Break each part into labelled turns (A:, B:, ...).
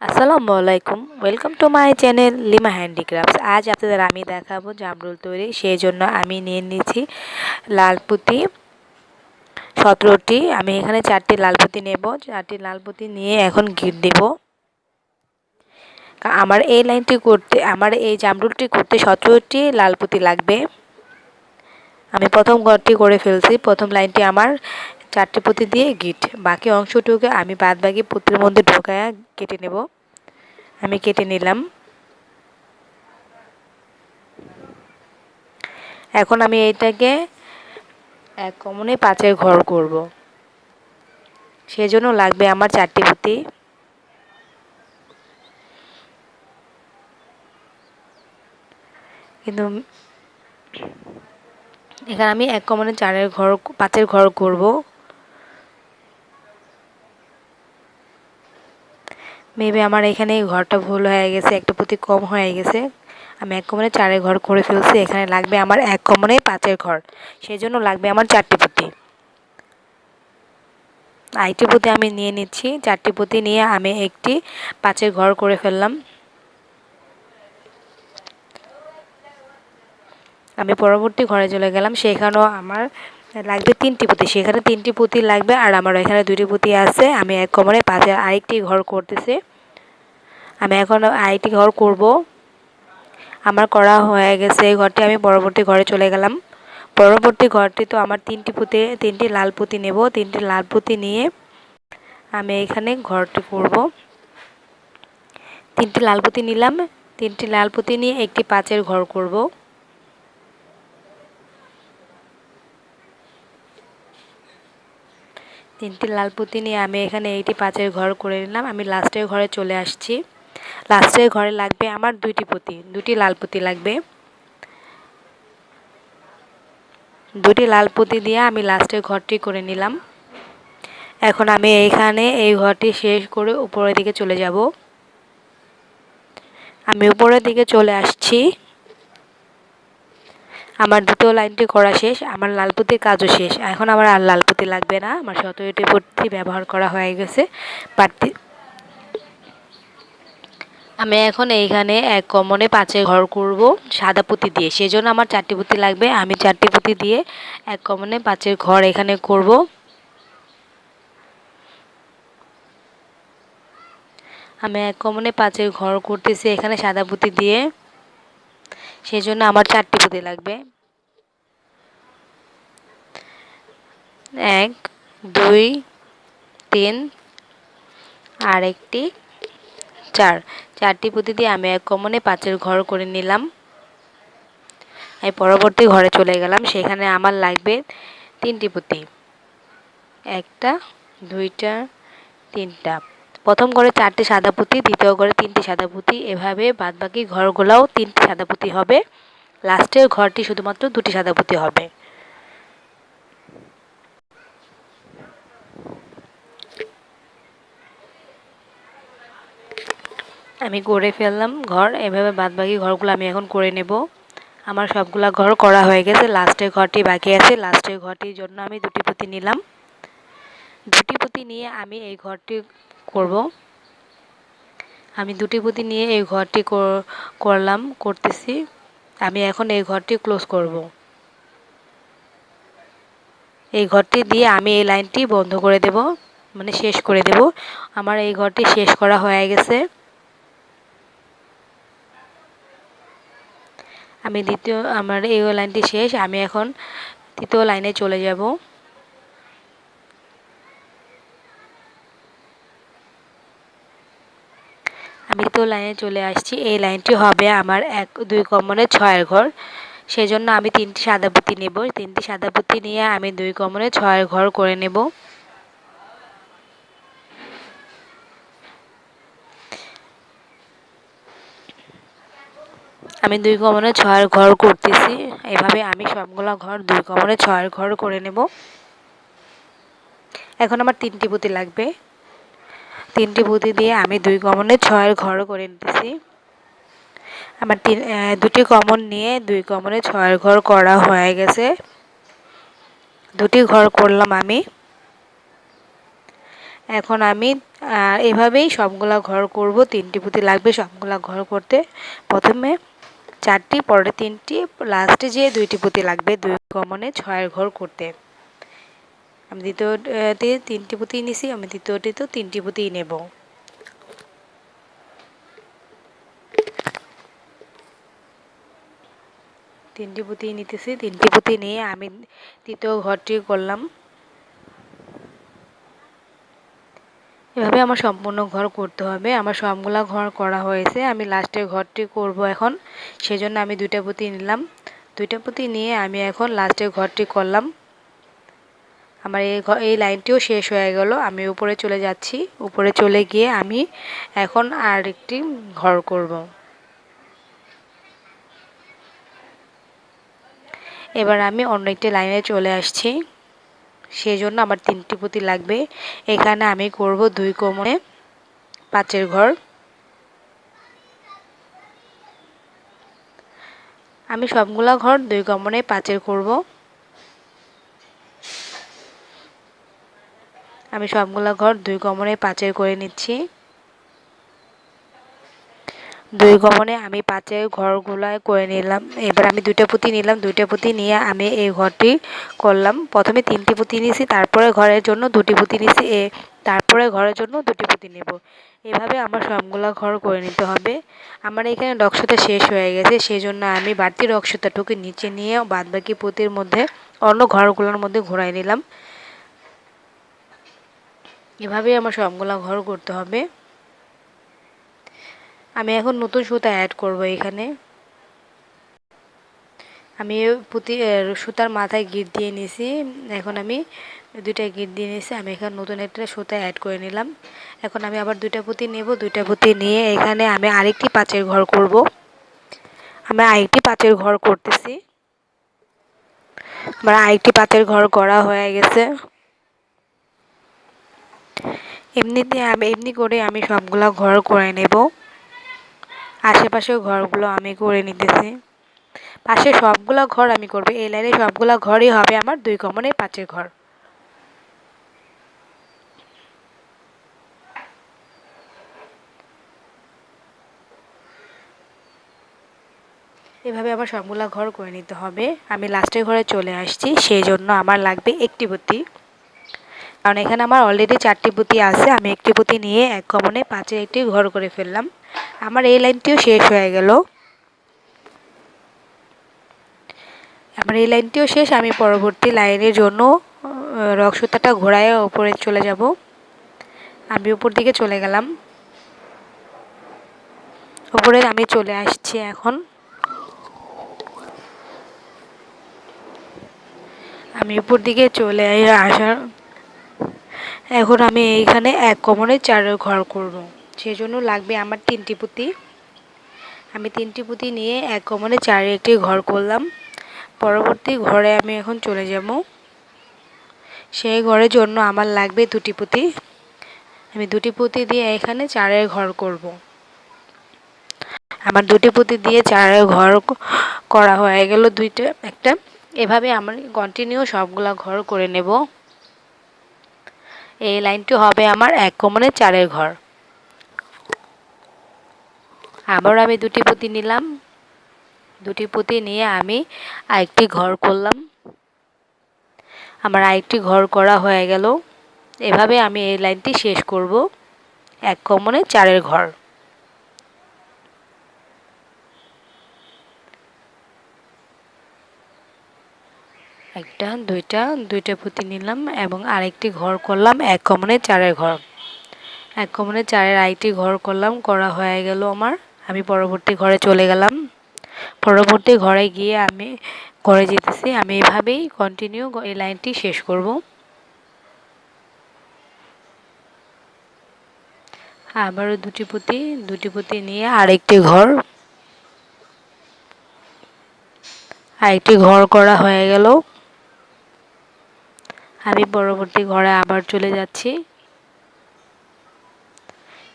A: আসসালামু আলাইকুম, welcome to my channel Lima handicrafts. আজ আপনাদের আমি দেখাবো জামরুল তৈরি। সেই জন্য আমি নিয়ে নিয়েছি লাল পুঁতি 17টি। আমি এখানে 4টি লাল পুঁতি নেব। 4টি লাল পুঁতি নিয়ে এখন ঘিট দেব। আমার এই জামরুলটি করতে 17টি লাল পুঁতি লাগবে। আমি প্রথম ঘরটি করে ফেলছি। প্রথম লাইনটি আমার 4টি পুঁতি দিয়ে গিট, বাকি অংশটুকু আমি বাকি পুঁতির মধ্যে ঢোকায়া কেটে নেব। আমি কেটে নিলাম। এখন আমি এইটাকে এক কমনে 5-এর ঘর করব। সেজন্য লাগবে আমার 4টি পুঁতি। কিন্তু এখানে আমি এক কমনে 5-এর ঘর করব। মেবি আমার এখানে ঘরটা ভুল হয়ে গেছে, একটা পুঁতি কম হয়ে গেছে। আমি এক কমনে 4-এর ঘর করে ফেলছি। এখানে লাগবে আমার এক কমনে 5-এর ঘর। সেজন্য লাগবে আমার 4টি পুঁতি। আরেকটি পুঁতি আমি নিয়ে নিচ্ছি। 4টি পুঁতি নিয়ে আমি একটি 5-এর ঘর করে ফেললাম। আমি পরবর্তী ঘরে চলে গেলাম। সেখানেও আমার লাগবে 3টি পুঁতি। সেখানে 3টি পুঁতি লাগবে, আর আমার এখানে 2টি পুঁতি আছে। আমি এক কমনে 5-এর আরেকটি ঘর করতেছি। আমি এখন আরেকটি ঘর করব। আমার করা হয়ে গেছে এই ঘরটি। আমি পরবর্তী ঘরে চলে গেলাম। পরবর্তী ঘরটি তো আমার 3টি লাল পুঁতি নেব। 3টি লাল পুঁতি নিয়ে আমি এখানে ঘরটি করব। 3টি লাল পুঁতি নিলাম। 3টি লাল পুঁতি নিয়ে একটি 5-এর ঘর করব। 3টি লাল পুঁতি নিয়ে আমি এখানে এইটি 5-এর ঘর করে নিলাম। আমি লাস্টের ঘরে চলে আসছি। লাস্টের ঘরে লাগবে আমার 2টি পুঁতি, 2টি লাল পুঁতি লাগবে। 2টি লাল পুঁতি দিয়ে আমি লাস্টের ঘরটি করে নিলাম। এখন আমি এইখানে এই ঘরটি শেষ করে উপরের দিকে চলে যাব। আমি উপরের দিকে চলে আসছি। আমার দ্বিতীয় লাইনটি করা শেষ। আমার লাল পুঁতির কাজও শেষ। এখন আমার আর লাল পুঁতি লাগবে না। আমার 17টি পুঁতি ব্যবহার করা হয়ে গেছে। আমি এখন এইখানে এক কমনে 5-এর ঘর করব সাদা পুঁতি দিয়ে। সেজন্য আমার 4টি পুঁতি লাগবে। আমি 4টি পুঁতি দিয়ে এক কমনে 5-এর ঘর এখানে করব। আমি এক কমনে 5-এর ঘর করতেছি এখানে সাদা পুঁতি দিয়ে। সেজন্য আমার 4টি পুঁতি লাগবে। 1, 2, 3 আর একটি 4। 4টি পুঁতি দিয়ে আমি এক কমনে 5-এর ঘর করে নিলাম। আমি পরবর্তী ঘরে চলে গেলাম। সেখানে আমার লাগবে 3টি পুঁতি। 1টা, 2টা, 3টা। প্রথম ঘরে 4টি সাদা পুঁতি, দ্বিতীয় ঘরে 3টি সাদা পুঁতি। এভাবে বাদবাকি ঘরগুলোও 3টি সাদা পুঁতি হবে। লাস্টের ঘরটি শুধুমাত্র 2টি সাদা পুঁতি হবে। আমি করে ফেললাম ঘর। এভাবে বাদবাকি ঘরগুলো আমি এখন করে নেব। আমার সবগুলা ঘর করা হয়ে গেছে। লাস্টের ঘরটি বাকি আছে। লাস্টের ঘরটির জন্য আমি 2টি পুঁতি নিলাম। 2টি পুঁতি নিয়ে আমি এই ঘরটি করব। আমি 2টি পুঁতি নিয়ে এই ঘরটি করতেছি। আমি এখন এই ঘরটি ক্লোজ করব। এই ঘরটি দিয়ে আমি এই লাইনটি বন্ধ করে দেব, মানে শেষ করে দেব। আমার এই ঘরটি শেষ করা হয়ে গেছে। আমার এই লাইনটি শেষ। আমি এখন তৃতীয় লাইনে চলে যাব। আমি তো লাইনে চলে আসছি। এই লাইনটি হবে আমার 2 কমনে 6-এর ঘর। সেজন্য আমি 3টি সাদা পুঁতি নেব। 3টি সাদা পুঁতি নিয়ে আমি 2 কমনে 6-এর ঘর করে নেব। আমি 2 কমনে 6-এর ঘর করতেছি। এভাবে আমি সবগুলা ঘর 2 কমনে 6-এর ঘর করে নেব। এখন আমার 3টি পুঁতি লাগবে। 3টি পুঁতি দিয়ে আমি 2 কমনে 6-এর ঘর করে নিতেছি। আমার 2টি কমন নিয়ে 2 কমনে 6-এর ঘর করা হয়ে গেছে। 2টি ঘর করলাম আমি। এখন আমি এভাবেই সবগুলা ঘর করব। 3টি পুঁতি লাগবে সবগুলা ঘর করতে। প্রথমে 4টি, পরে 3টি, লাস্টে যেয়ে 2টি পুঁতি লাগবে 2 কমনে 6 ঘর করতে। আমি দ্বিতীয়তে 3টি পুঁতি নিছি, আমি তৃতীয়টিতেও 3টি পুঁতি নেব। তিনটি পুঁতি নিতেছি। 3টি পুঁতি নিয়ে আমি তৃতীয় ঘরটি করলাম। এভাবে আমার সম্পূর্ণ ঘর করতে হবে। আমার সবগুলা ঘর করা হয়েছে। আমি লাস্টের ঘরটি করব এখন। সেজন্য আমি 2টা পুঁতি নিলাম। 2টা পুঁতি নিয়ে আমি এখন লাস্টের ঘরটি করলাম। আমার এই লাইনটিও শেষ হয়ে গেল। আমি উপরে চলে যাচ্ছি। উপরে চলে গিয়ে আমি এখন আরেকটি ঘর করব। এবার আমি অন্য একটি লাইনে চলে আসছি। সেজন্য আমার 3টি পুঁতি লাগবে। এখানে আমি করব 2 কোণে 5-এর ঘর। আমি সবগুলা ঘর 2 কোণে 5-এর করব। আমি সবগুলা ঘর 2 কোণে 5-এর করে নিচ্ছি। 2 কোণে আমি 5-এর ঘরগুলা করে নিলাম। এবার আমি 2টা পুঁতি নিলাম। 2টা পুঁতি নিয়ে আমি এই ঘরটি করলাম। প্রথমে 3টি পুঁতি নিয়েছি, তারপরে ঘরের জন্য 2টি পুঁতি নিয়েছি, তারপরে ঘরের জন্য 2টি পুঁতি নেব। এভাবে আমার সবগুলা ঘর করে নিতে হবে। আমার এখানে নকশাটা শেষ হয়ে গেছে, সেজন্য আমি বাড়তি নকশাটাটুকু নিচে নিয়ে বাদবাকি পুঁতির মধ্যে অন্য ঘরগুলোর মধ্যে ঘোরাই নিলাম। এভাবেই আমার সবগুলা ঘর করতে হবে। আমি এখন নতুন সুতা অ্যাড করব এখানে। আমি সুতার মাথায় গিট দিয়ে নিয়েছি। এখন আমি 2টা গিট দিয়ে নিয়েছি। আমি এখানে নতুন একটা সুতা অ্যাড করে নিলাম। এখন আমি আবার 2টা পুঁতি নেব। 2টা পুঁতি নিয়ে এখানে আমি আরেকটি 5-এর ঘর করব। আমি আরেকটি 5-এর ঘর করতেছি। আমার আরেকটি 5-এর ঘর করা হয়ে গেছে। এমনি করে আমি সবগুলা ঘর করে নেব। আশেপাশের ঘরগুলো আমি করে নিতেছি। পাশে সবগুলা ঘর আমি করব। এই লাইনে সবগুলা ঘরই হবে আমার 2 কোণে 5-এর ঘর। এভাবে আমার সবগুলা ঘর করে নিতে হবে। আমি লাস্টের ঘরে চলে আসছি, সেই জন্য আমার লাগবে একটি পুঁতি। কারণ এখানে আমার অলরেডি 4টি পুঁতি আছে। আমি একটি পুঁতি নিয়ে 1 কোণে 5-এর একটি ঘর করে ফেললাম। আমার এই লাইনটিও শেষ হয়ে গেল। আমার এই লাইনটিও শেষ। আমি পরবর্তী লাইনের জন্য রক সুতাটা ঘোরায় উপরে চলে যাব। আমি উপর দিকে চলে গেলাম। উপরে আমি চলে আসছি এখন। আমি উপর দিকে চলে আসার এখন আমি এইখানে 1 কোণে 4-এর ঘর করব। সেজন্য লাগবে আমার 3টি পুঁতি। আমি 3টি পুঁতি নিয়ে 1 কোণে 4-এর একটি ঘর করলাম। পরবর্তী ঘরে আমি এখন চলে যাব। সেই ঘরের জন্য আমার লাগবে 2টি পুঁতি। আমি 2টি পুঁতি দিয়ে এখানে 4-এর ঘর করব। আমার 2টি পুঁতি দিয়ে 4-এর ঘর করা হয়ে গেল একটা। এভাবে আমি কন্টিনিউ সবগুলা ঘর করে নেব। এই লাইনটি হবে আমার 1 কোণে 4-এর ঘর। আবার আমি 2টি পুঁতি নিলাম। 2টি পুঁতি নিয়ে আমি আরেকটি ঘর করলাম। আমার আরেকটি ঘর করা হয়ে গেল। এভাবে আমি এই লাইনটি শেষ করব। 1 কোণে 4-এর ঘর। একটা, 2টা পুঁতি নিলাম এবং আরেকটি ঘর করলাম 1 কোণে 4-এর ঘর। 1 কোণে 4-এর আরেকটি ঘর করলাম, করা হয়ে গেল আমার। আমি পরবর্তী ঘরে চলে গেলাম। পরবর্তী ঘরে গিয়ে আমি ঘরে যেতেছি। আমি এভাবেই কন্টিনিউ এই লাইনটি শেষ করব। আবারও 2টি পুঁতি নিয়ে আরেকটি ঘর করা হয়ে গেল। আমি পরবর্তী ঘরে আবার চলে যাচ্ছি।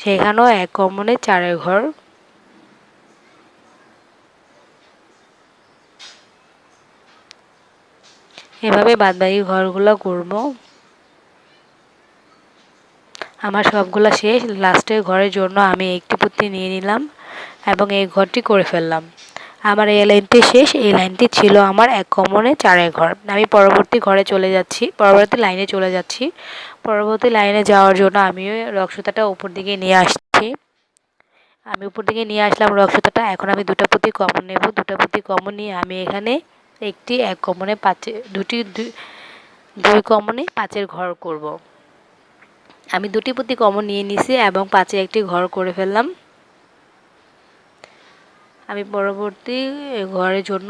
A: সেখানেও 1 কোণে 4-এর ঘর। এভাবে বাদবাকি ঘরগুলো করব। আমার সবগুলা শেষ। লাস্টের ঘরের জন্য আমি একটি পুঁতি নিয়ে নিলাম এবং এই ঘরটি করে ফেললাম। আমার এই লাইনটি শেষ। এই লাইনটি ছিল আমার 1 কমনে 4 ঘর। আমি পরবর্তী লাইনে চলে যাচ্ছি। পরবর্তী লাইনে যাওয়ার জন্য আমি রক সুতাটা উপর দিকে নিয়ে আসছি। আমি উপর দিকে নিয়ে আসলাম রক সুতাটা। এখন আমি 2টা পুঁতি কমন নেব। 2টা পুঁতি কমন নিয়ে আমি এখানে একটি 1 কমনে 2 কমনে 5-এর ঘর করব। আমি 2টি পুঁতি কমন নিয়ে নিছি এবং 5-এ একটি ঘর করে ফেললাম। আমি পরবর্তী ঘরের জন্য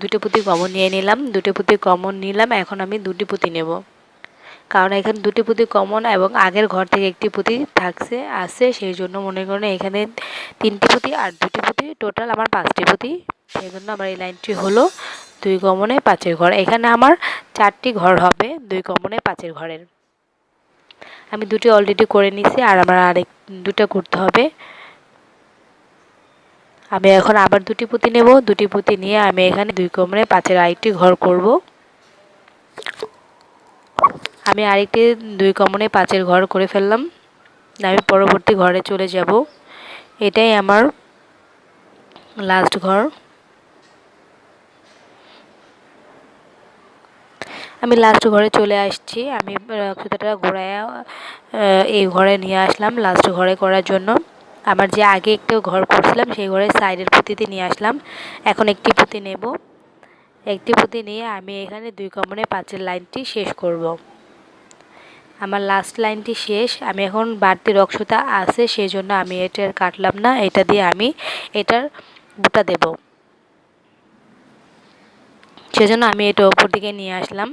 A: 2টি পুঁতি কমন নিয়ে নিলাম। 2টি পুঁতি কমন নিলাম। এখন আমি 2টি পুঁতি নেব, কারণ এখানে 2টি পুঁতি কমন এবং আগের ঘর থেকে একটি পুঁতি আছে, সেই জন্য মনে করেন এখানে 3টি পুঁতি আর 2টি পুঁতি, টোটাল আমার 5টি পুঁতি। সেই জন্য আমার এই লাইনটি হলো 2 কমনে 5-এর ঘর। এখানে আমার 4টি ঘর হবে 2 কমনে 5-এর ঘরের। আমি 2টি অলরেডি করে নিছি আর আমার আরেক 2টা করতে হবে। আমি এখন আবার 2টি পুঁতি নেব। 2টি পুঁতি নিয়ে আমি এখানে 2 কমনে 5-এর আরেকটি ঘর করব। আমি আরেকটি 2 কমনে 5-এর ঘর করে ফেললাম। আমি পরবর্তী ঘরে চলে যাব। এটাই আমার লাস্ট ঘর। আমি লাস্ট ঘরে চলে আসছি। আমি সুতাটা ঘোরায় এই ঘরে নিয়ে আসলাম লাস্ট ঘরে করার জন্য। আমার যে আগে একটু ঘর করছিলাম সেই ঘরের সাইডের পুঁতিতে নিয়ে আসলাম। এখন একটি পুঁতি নেব। একটি পুঁতি নিয়ে আমি এখানে 2 কমনে 5-এর লাইনটি শেষ করব। আমার লাস্ট লাইনটি শেষ। আমি এখন বাড়তি রক সুতা আছে, সেই জন্য আমি এটা কাটলাম না। এটা দিয়ে আমি এটার বুটা দেব, সেজন্য আমি এটা উপর দিকে নিয়ে আসলাম।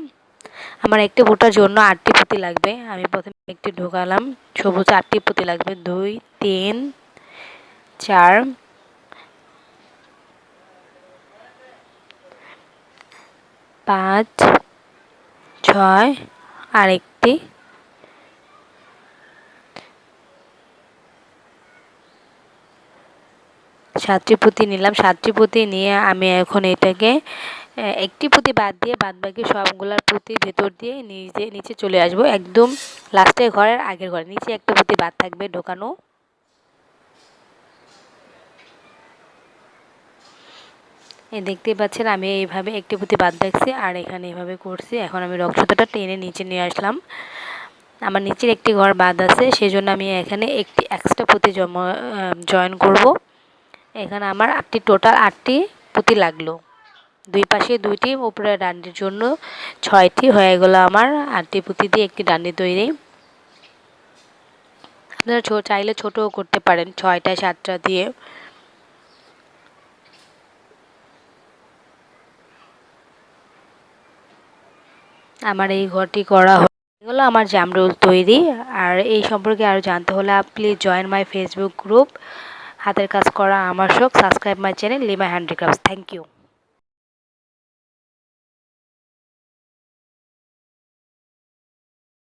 A: আমার একটি বুটার জন্য 8টি পুঁতি লাগবে। আমি প্রথমে একটি ঢোকালাম। সবুজ 8টি পুঁতি লাগবে। 2, 3, 4, 5, 6 আরেকটি, 7টি পুঁতি নিলাম। 7টি পুঁতি নিয়ে আমি এখন এটাকে একটি পুঁতি বাদ দিয়ে বাদবাকি সবগুলার পুঁতি ভেতর দিয়ে নিচে চলে আসবো। একদম লাস্টের ঘরের আগের ঘরে নিচে একটা পুঁতি বাদ থাকবে ঢোকানো। এই দেখতেই পাচ্ছেন আমি এইভাবে একটি পুঁতি বাদ রাখছি আর এখানে এইভাবে করছি। এখন আমি রক সুতাটা টেনে নিচে নিয়ে আসলাম। আমার নিচের একটি ঘর বাদ আছে, সেজন্য আমি এখানে একটি এক্সট্রা পুঁতি জয়েন করব। এখানে আমার টোটাল 8টি পুঁতি লাগলো। 2 পাশে 2টি, উপরে ডান্ডির জন্য 6টি হয়ে গেল আমার 8টি পুঁতি দিয়ে একটি ডান্ডি তৈরি। আপনারা চাইলে ছোটও করতে পারেন 6টা 7টা দিয়ে। আমার এই ঘরটি করা হলো আমার জামরুল তৈরি। আর এই সম্পর্কে আরও জানতে হলে please join my Facebook group হাতের কাজ করা আমার শখ। Subscribe my channel Lima handicrafts. Thank you.